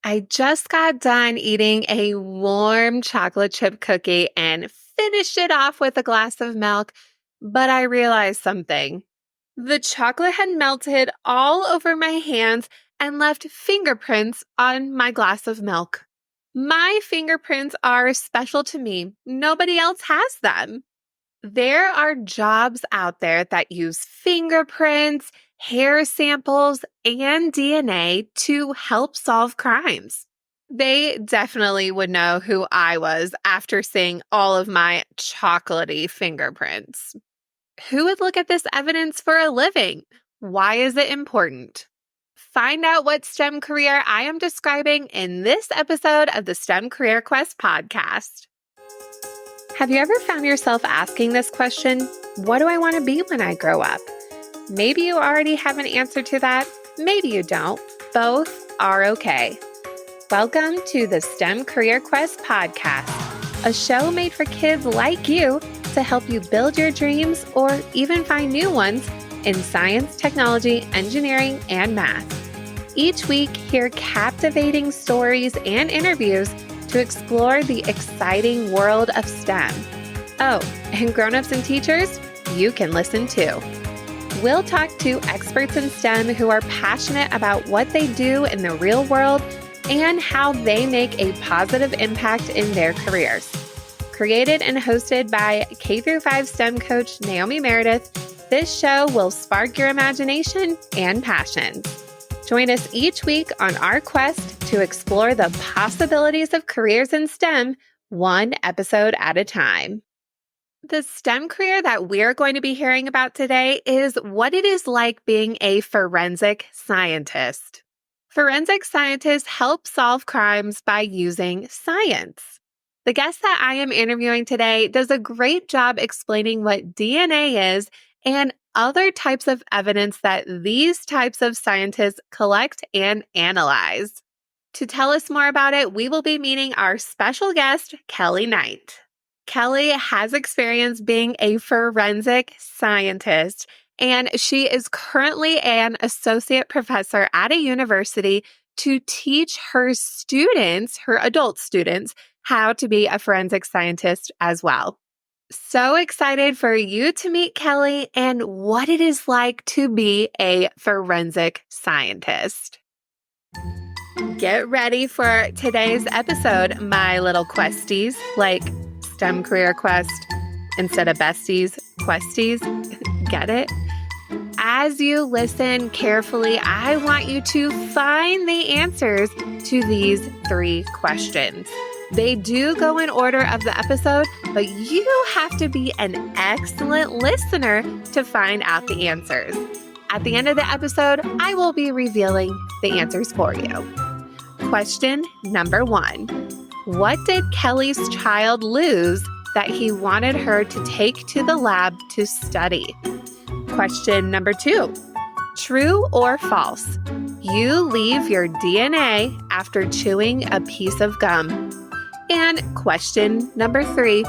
I just got done eating a warm chocolate chip cookie and finished it off with a glass of milk, but I realized something. The chocolate had melted all over my hands and left fingerprints on my glass of milk. My fingerprints are special to me. Nobody else has them. There are jobs out there that use fingerprints, hair samples, and DNA to help solve crimes. They definitely would know who I was after seeing all of my chocolatey fingerprints. Who would look at this evidence for a living? Why is it important? Find out what STEM career I am describing in this episode of the STEM Career Quest podcast. Have you ever found yourself asking this question, what do I want to be when I grow up? Maybe you already have an answer to that. Maybe you don't. Both are okay. Welcome to the STEM Career Quest podcast, a show made for kids like you to help you build your dreams or even find new ones in science, technology, engineering, and math. Each week, hear captivating stories and interviews to explore the exciting world of STEM. Oh, and grown-ups and teachers, you can listen too. We'll talk to experts in STEM who are passionate about what they do in the real world and how they make a positive impact in their careers. Created and hosted by K-5 STEM coach Naomi Meredith, this show will spark your imagination and passions. Join us each week on our quest to explore the possibilities of careers in STEM, one episode at a time. The STEM career that we're going to be hearing about today is what it is like being a forensic scientist. Forensic scientists help solve crimes by using science. The guest that I am interviewing today does a great job explaining what DNA is and other types of evidence that these types of scientists collect and analyze. To tell us more about it, we will be meeting our special guest, Kelly Knight. Kelly has experience being a forensic scientist, and she is currently an associate professor at a university to teach her students, her adult students, how to be a forensic scientist as well. So excited for you to meet Kelly and what it is like to be a forensic scientist. Get ready for today's episode, my little questies, like STEM Career Quest instead of besties, questies. Get it? As you listen carefully, I want you to find the answers to these 3 questions. They do go in order of the episode, but you have to be an excellent listener to find out the answers. At the end of the episode, I will be revealing the answers for you. Question number 1. What did Kelly's child lose that he wanted her to take to the lab to study? Question number 2. True or false? You leave your DNA after chewing a piece of gum. And question number 3,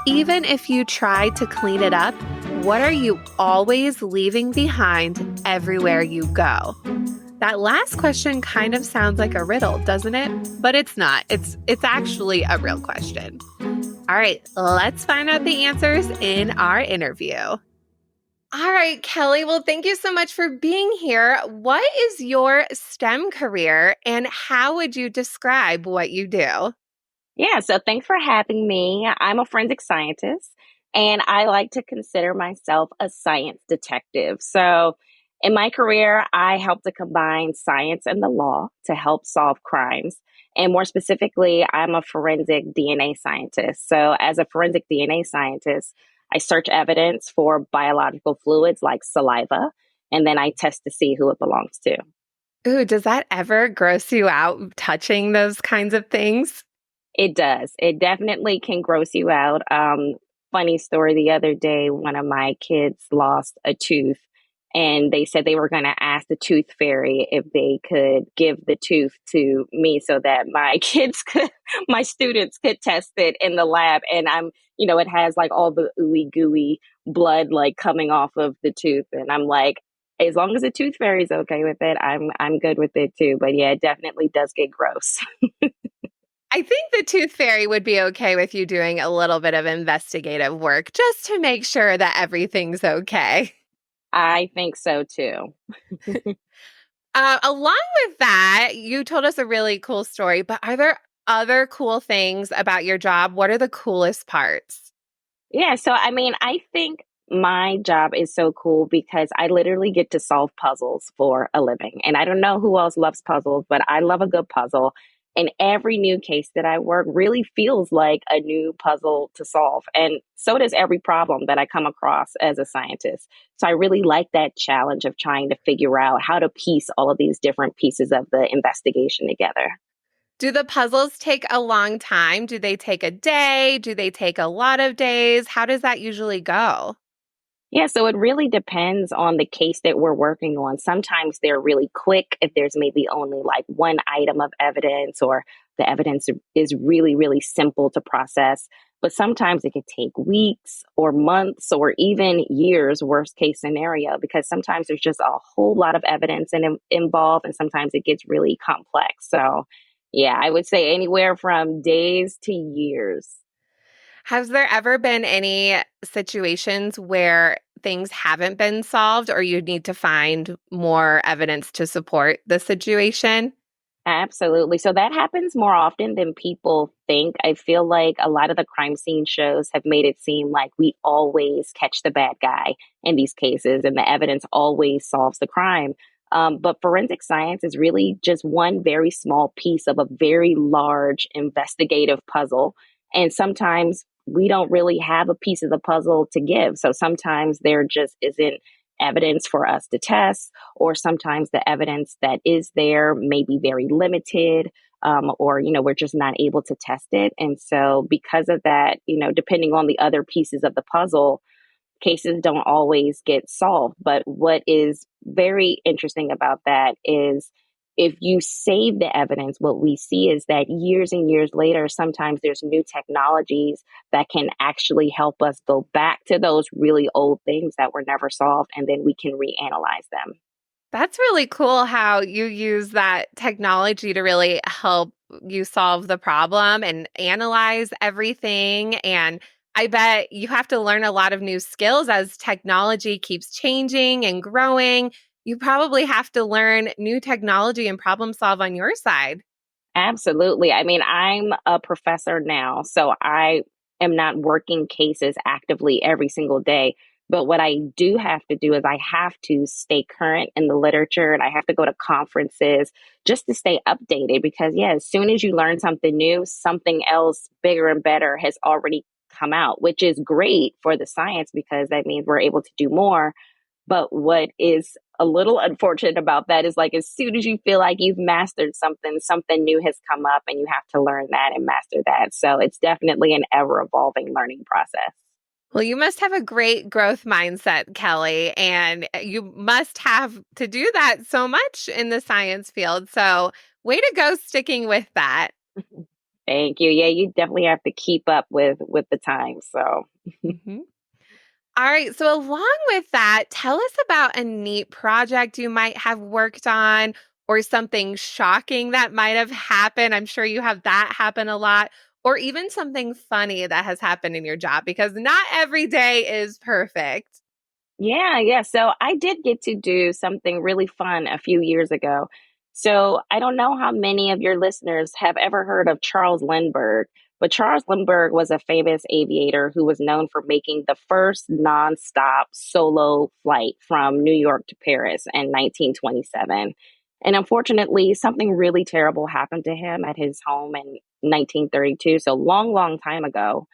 even if you try to clean it up, what are you always leaving behind everywhere you go? That last question kind of sounds like a riddle, doesn't it? But it's not. It's actually a real question. All right, let's find out the answers in our interview. All right, Kelly. Well, thank you so much for being here. What is your STEM career and how would you describe what you do? Yeah, so thanks for having me. I'm a forensic scientist, and I like to consider myself a science detective. So in my career, I help to combine science and the law to help solve crimes. And more specifically, I'm a forensic DNA scientist. So as a forensic DNA scientist, I search evidence for biological fluids like saliva, and then I test to see who it belongs to. Ooh, does that ever gross you out touching those kinds of things? It does. It definitely can gross you out. Funny story, the other day, one of my kids lost a tooth and they said they were going to ask the tooth fairy if they could give the tooth to me so that my students could test it in the lab. And it has like all the ooey gooey blood like coming off of the tooth. And I'm like, as long as the tooth fairy's okay with it, I'm good with it too. But yeah, it definitely does get gross. I think the tooth fairy would be okay with you doing a little bit of investigative work just to make sure that everything's okay. I think so too. Along with that, you told us a really cool story, but are there other cool things about your job? What are the coolest parts? Yeah, so I mean, I think my job is so cool because I literally get to solve puzzles for a living. And I don't know who else loves puzzles, but I love a good puzzle. And every new case that I work really feels like a new puzzle to solve. And so does every problem that I come across as a scientist. So I really like that challenge of trying to figure out how to piece all of these different pieces of the investigation together. Do the puzzles take a long time? Do they take a day? Do they take a lot of days? How does that usually go? Yeah, so it really depends on the case that we're working on. Sometimes they're really quick if there's maybe only like one item of evidence or the evidence is really, really simple to process. But sometimes it could take weeks or months or even years, worst case scenario, because sometimes there's just a whole lot of evidence involved and sometimes it gets really complex. So, yeah, I would say anywhere from days to years. Has there ever been any situations where things haven't been solved or you need to find more evidence to support the situation? Absolutely. So that happens more often than people think. I feel like a lot of the crime scene shows have made it seem like we always catch the bad guy in these cases and the evidence always solves the crime. But forensic science is really just one very small piece of a very large investigative puzzle. And sometimes we don't really have a piece of the puzzle to give. So sometimes there just isn't evidence for us to test, or sometimes the evidence that is there may be very limited, or we're just not able to test it. And so because of that, depending on the other pieces of the puzzle, cases don't always get solved. But what is very interesting about that is if you save the evidence, what we see is that years and years later, sometimes there's new technologies that can actually help us go back to those really old things that were never solved, and then we can reanalyze them. That's really cool how you use that technology to really help you solve the problem and analyze everything. And I bet you have to learn a lot of new skills as technology keeps changing and growing. You probably have to learn new technology and problem solve on your side. Absolutely. I mean, I'm a professor now, so I am not working cases actively every single day. But what I do have to do is I have to stay current in the literature and I have to go to conferences just to stay updated because, yeah, as soon as you learn something new, something else bigger and better has already come out, which is great for the science because that means we're able to do more. But what is a little unfortunate about that is like as soon as you feel like you've mastered something, something new has come up and you have to learn that and master that. So it's definitely an ever evolving learning process. Well, you must have a great growth mindset, Kelly, and you must have to do that so much in the science field. So, way to go sticking with that. Thank you. Yeah, you definitely have to keep up with the times. So Mhm. All right. So, along with that, tell us about a neat project you might have worked on or something shocking that might have happened. I'm sure you have that happen a lot, or even something funny that has happened in your job because not every day is perfect. yeah. So I did get to do something really fun a few years ago. So I don't know how many of your listeners have ever heard of Charles Lindbergh, but Charles Lindbergh was a famous aviator who was known for making the first nonstop solo flight from New York to Paris in 1927. And unfortunately, something really terrible happened to him at his home in 1932. So long, long time ago.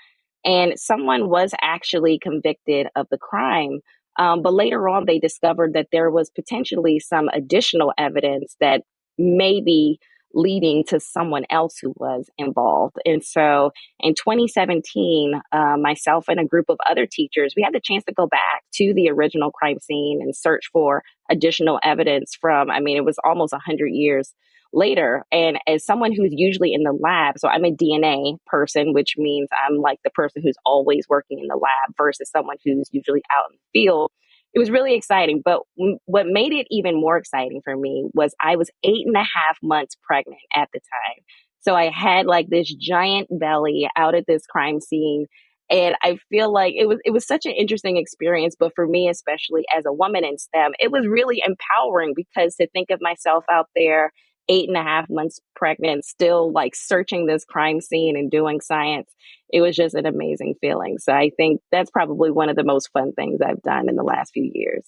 And someone was actually convicted of the crime, but later on, they discovered that there was potentially some additional evidence that may be leading to someone else who was involved. And so in 2017, myself and a group of other teachers, we had the chance to go back to the original crime scene and search for additional evidence from, I mean, it was almost 100 years later. And as someone who's usually in the lab, so I'm a DNA person, which means I'm like the person who's always working in the lab versus someone who's usually out in the field. it was really exciting. But what made it even more exciting for me was I was 8.5 months pregnant at the time. So I had like this giant belly out at this crime scene. And I feel like it was such an interesting experience, but for me, especially as a woman in STEM, it was really empowering because to think of myself out there 8.5 months pregnant, still like searching this crime scene and doing science, it was just an amazing feeling. So I think that's probably one of the most fun things I've done in the last few years.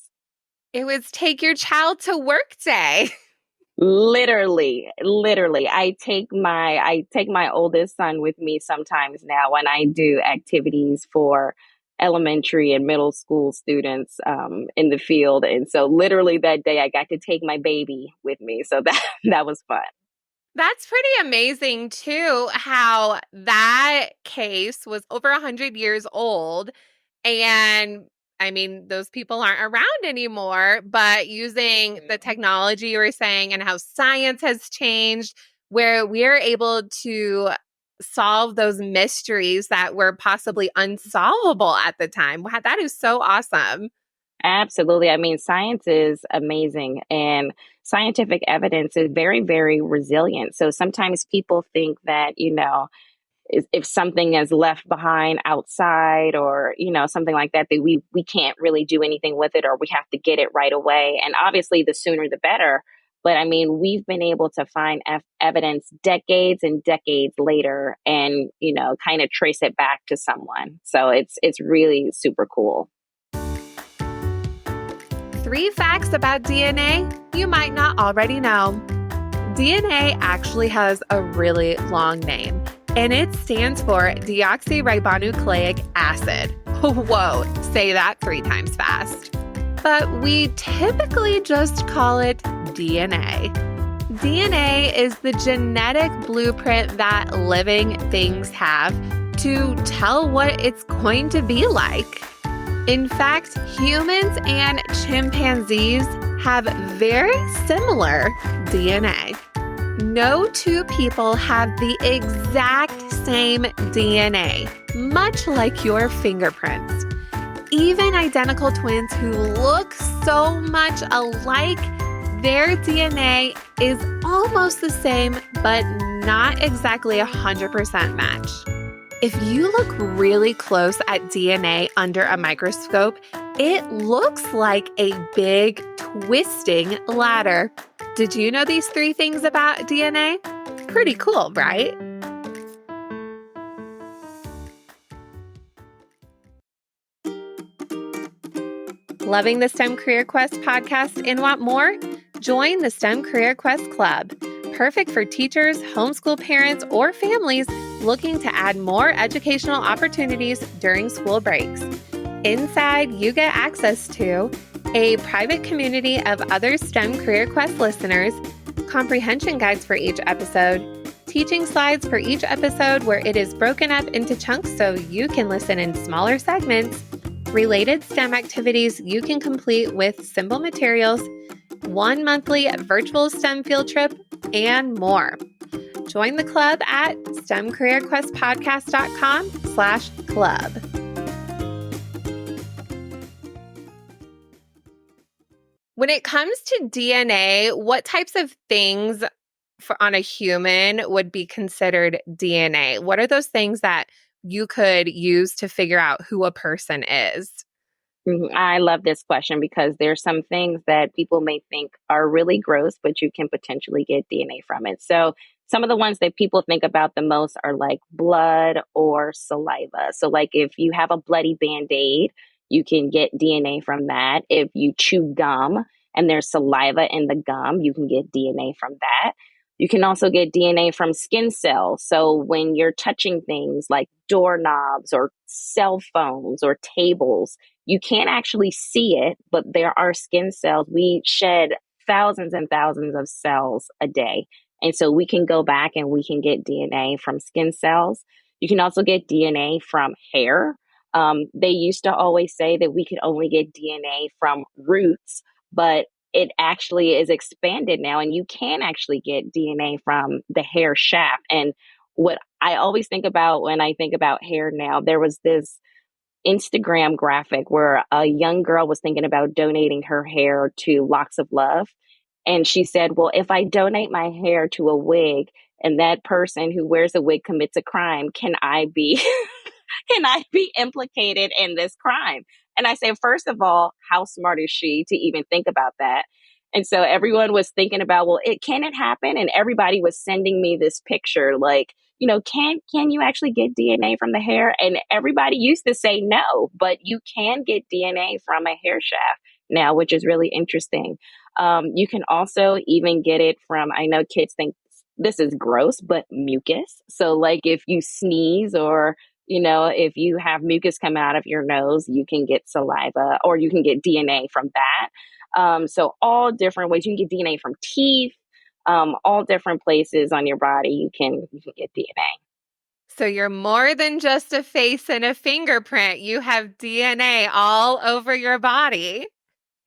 It was take your child to work day. Literally. I take my oldest son with me sometimes now when I do activities for elementary and middle school students in the field. And so literally that day I got to take my baby with me. So that that was fun. That's pretty amazing too, how that case was over 100 years old. And I mean, those people aren't around anymore, but using the technology you were saying and how science has changed, where we're able to solve those mysteries that were possibly unsolvable at the time. Wow, that is so awesome. Absolutely. I mean, science is amazing and scientific evidence is very, very resilient. So sometimes people think that, if something is left behind outside or, something like that, that we can't really do anything with it or we have to get it right away. And obviously, the sooner the better. But I mean, we've been able to find evidence decades and decades later and, kind of trace it back to someone. So it's really super cool. 3 facts about DNA you might not already know. DNA actually has a really long name, and it stands for deoxyribonucleic acid. Whoa, say that 3 times fast. But we typically just call it DNA. DNA is the genetic blueprint that living things have to tell what it's going to be like. In fact, humans and chimpanzees have very similar DNA. No two people have the exact same DNA, much like your fingerprints. Even identical twins who look so much alike, their DNA is almost the same, but not exactly 100% match. If you look really close at DNA under a microscope, it looks like a big twisting ladder. Did you know these 3 things about DNA? Pretty cool, right? Loving the STEM Career Quest podcast and want more? Join the STEM Career Quest Club. Perfect for teachers, homeschool parents, or families looking to add more educational opportunities during school breaks. Inside, you get access to a private community of other STEM Career Quest listeners, comprehension guides for each episode, teaching slides for each episode where it is broken up into chunks so you can listen in smaller segments, related STEM activities you can complete with simple materials, 1 monthly virtual STEM field trip, and more. Join the club at stemcareerquestpodcast.com/club. When it comes to DNA, what types of things on a human would be considered DNA? What are those things that you could use to figure out who a person is? I love this question because there's some things that people may think are really gross, but you can potentially get DNA from it. So some of the ones that people think about the most are like blood or saliva. So like if you have a bloody Band-Aid, you can get DNA from that. If you chew gum and there's saliva in the gum, you can get DNA from that. You can also get DNA from skin cells. So when you're touching things like doorknobs or cell phones or tables, you can't actually see it, but there are skin cells. We shed thousands and thousands of cells a day. And so we can go back and we can get DNA from skin cells. You can also get DNA from hair. They used to always say that we could only get DNA from roots, but it actually is expanded now, and you can actually get DNA from the hair shaft. And what I always think about when I think about hair now, there was this Instagram graphic where a young girl was thinking about donating her hair to Locks of Love. And she said, well, if I donate my hair to a wig and that person who wears a wig commits a crime, can I be can I be implicated in this crime? And I say, first of all, how smart is she to even think about that? And so everyone was thinking about, well, can it happen? And everybody was sending me this picture, like, can you actually get DNA from the hair? And everybody used to say no, but you can get DNA from a hair shaft now, which is really interesting. You can also even get it from, I know kids think this is gross, but mucus. So, like, if you sneeze or if you have mucus come out of your nose, you can get saliva or you can get DNA from that. So all different ways. You can get DNA from teeth, all different places on your body. You can get DNA. So you're more than just a face and a fingerprint. You have DNA all over your body.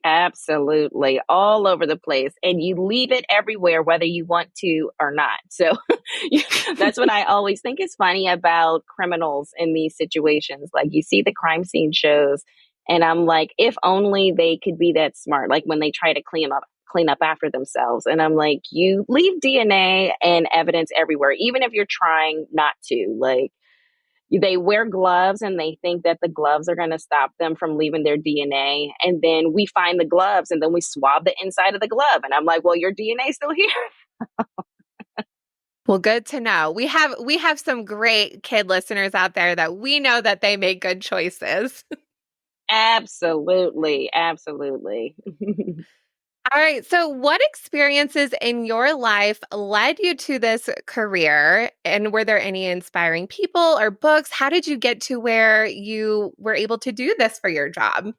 Absolutely. All over the place. And you leave it everywhere, whether you want to or not. So that's what I always think is funny about criminals in these situations. Like, you see the crime scene shows, and I'm like, if only they could be that smart. Like when they try to clean up after themselves. And I'm like, you leave DNA and evidence everywhere, even if you're trying not to. Like, they wear gloves and they think that the gloves are going to stop them from leaving their DNA. And then we find the gloves and then we swab the inside of the glove. And I'm like, well, your DNA is still here. Well, good to know. We have some great kid listeners out there that we know that they make good choices. Absolutely. Absolutely. All right. So, what experiences in your life led you to this career? And were there any inspiring people or books? How did you get to where you were able to do this for your job?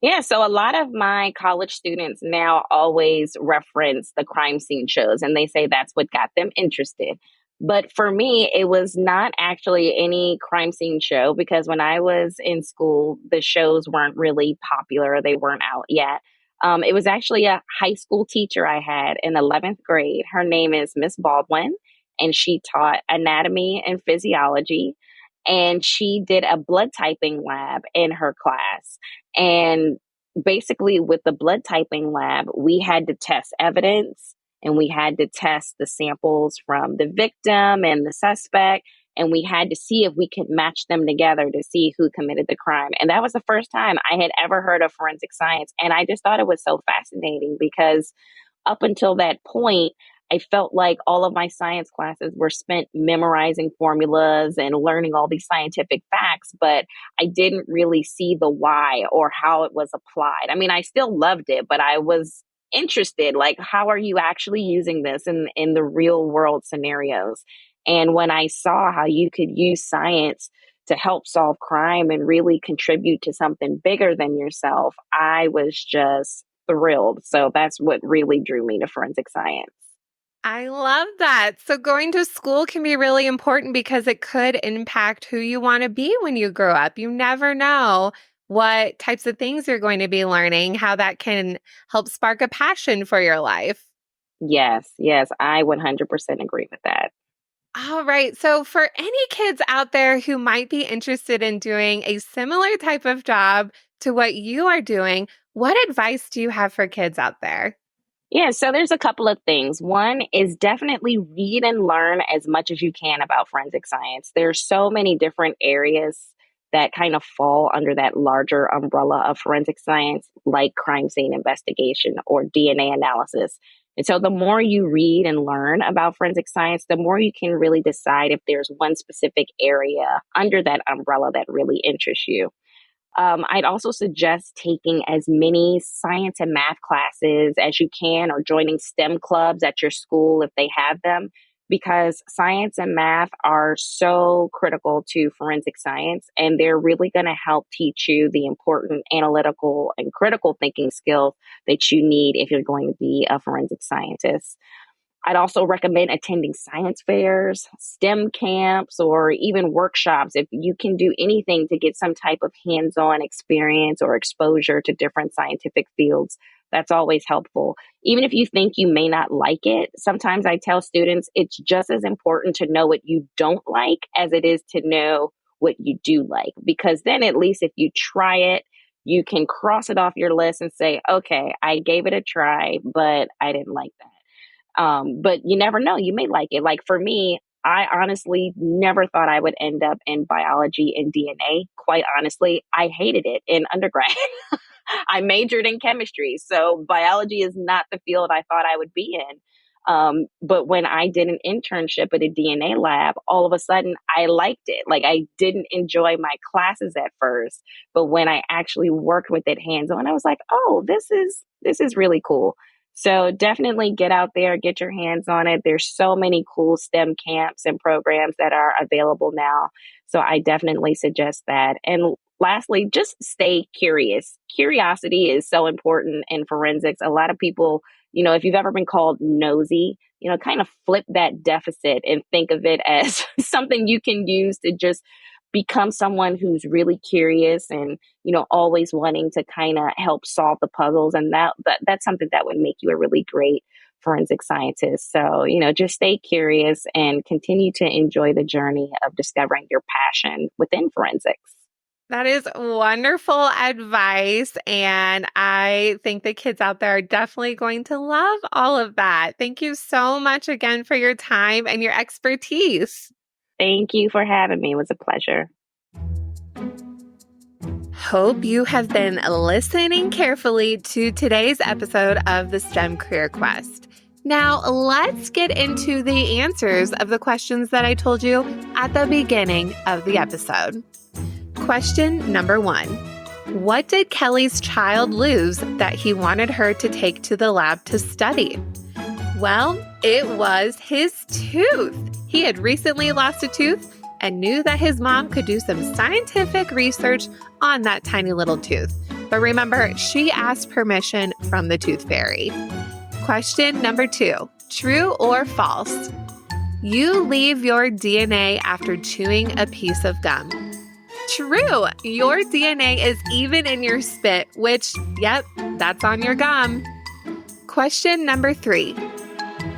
Yeah, so a lot of my college students now always reference the crime scene shows, and they say that's what got them interested. But for me, it was not actually any crime scene show because when I was in school, the shows weren't really popular. They weren't out yet. It was actually a high school teacher I had in 11th grade. Her name is Miss Baldwin, and she taught anatomy and physiology. And she did a blood typing lab in her class. And basically, with the blood typing lab, we had to test evidence and we had to test the samples from the victim and the suspect. And we had to see if we could match them together to see who committed the crime. And that was the first time I had ever heard of forensic science. And I just thought it was so fascinating because up until that point, I felt like all of my science classes were spent memorizing formulas and learning all these scientific facts, but I didn't really see the why or how it was applied. I mean, I still loved it, but I was interested, like, how are you actually using this in the real world scenarios? And when I saw how you could use science to help solve crime and really contribute to something bigger than yourself, I was just thrilled. So that's what really drew me to forensic science. I love that. So, going to school can be really important because it could impact who you want to be when you grow up. You never know what types of things you're going to be learning, how that can help spark a passion for your life. Yes, yes, I 100% agree with that. All right. So, for any kids out there who might be interested in doing a similar type of job to what you are doing, what advice do you have for kids out there? Yeah, so there's a couple of things. One is definitely read and learn as much as you can about forensic science. There's so many different areas that kind of fall under that larger umbrella of forensic science, like crime scene investigation or DNA analysis. And so the more you read and learn about forensic science, the more you can really decide if there's one specific area under that umbrella that really interests you. I'd also suggest taking as many science and math classes as you can, or joining STEM clubs at your school if they have them, because science and math are so critical to forensic science, and they're really going to help teach you the important analytical and critical thinking skills that you need if you're going to be a forensic scientist. I'd also recommend attending science fairs, STEM camps, or even workshops. If you can do anything to get some type of hands on experience or exposure to different scientific fields, that's always helpful. Even if you think you may not like it, sometimes I tell students it's just as important to know what you don't like as it is to know what you do like, because then at least if you try it, you can cross it off your list and say, okay, I gave it a try, but I didn't like that. But you never know, you may like it. Like for me, I honestly never thought I would end up in biology and DNA. Quite honestly, I hated it in undergrad. I majored in chemistry, so biology is not the field I thought I would be in. But when I did an internship at a DNA lab, all of a sudden I liked it. Like I didn't enjoy my classes at first, but when I actually worked with it hands on, I was like, oh, this is really cool. So definitely get out there, get your hands on it. There's so many cool STEM camps and programs that are available now. So I definitely suggest that. And lastly, just stay curious. Curiosity is so important in forensics. A lot of people, if you've ever been called nosy, kind of flip that deficit and think of it as something you can use to just become someone who's really curious and, always wanting to kind of help solve the puzzles. And that's something that would make you a really great forensic scientist. So, just stay curious and continue to enjoy the journey of discovering your passion within forensics. That is wonderful advice. And I think the kids out there are definitely going to love all of that. Thank you so much again for your time and your expertise. Thank you for having me. It was a pleasure. Hope you have been listening carefully to today's episode of the STEM Career Quest. Now, let's get into the answers of the questions that I told you at the beginning of the episode. Question number 1. What did Kelly's child lose that he wanted her to take to the lab to study? Well, it was his tooth. He had recently lost a tooth and knew that his mom could do some scientific research on that tiny little tooth. But remember, she asked permission from the tooth fairy. Question number 2, true or false? You leave your DNA after chewing a piece of gum. True, your DNA is even in your spit, which, yep, that's on your gum. Question number 3.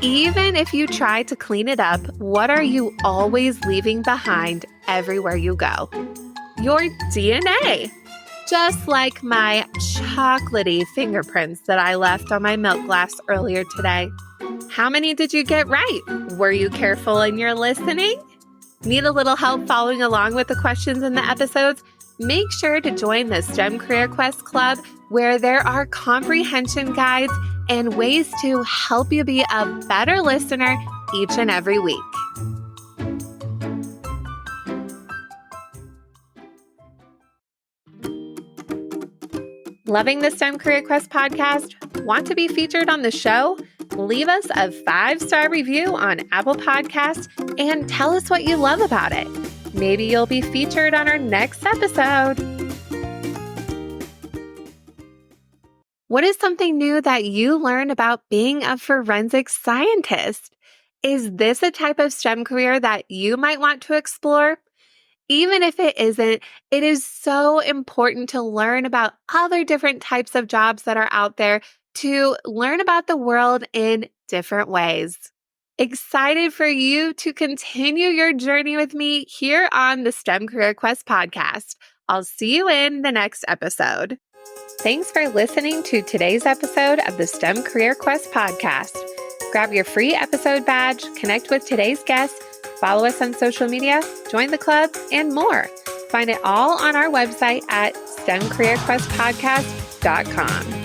Even if you try to clean it up, what are you always leaving behind everywhere you go? Your DNA. Just like my chocolatey fingerprints that I left on my milk glass earlier today. How many did you get right? Were you careful in your listening? Need a little help following along with the questions in the episodes? Make sure to join the STEM Career Quest Club, where there are comprehension guides and ways to help you be a better listener each and every week. Loving the STEM Career Quest podcast? Want to be featured on the show? Leave us a 5-star review on Apple Podcasts and tell us what you love about it. Maybe you'll be featured on our next episode. What is something new that you learned about being a forensic scientist? Is this a type of STEM career that you might want to explore? Even if it isn't, it is so important to learn about other different types of jobs that are out there to learn about the world in different ways. Excited for you to continue your journey with me here on the STEM Career Quest podcast. I'll see you in the next episode. Thanks for listening to today's episode of the STEM Career Quest podcast. Grab your free episode badge, connect with today's guest, follow us on social media, join the club, and more. Find it all on our website at stemcareerquestpodcast.com.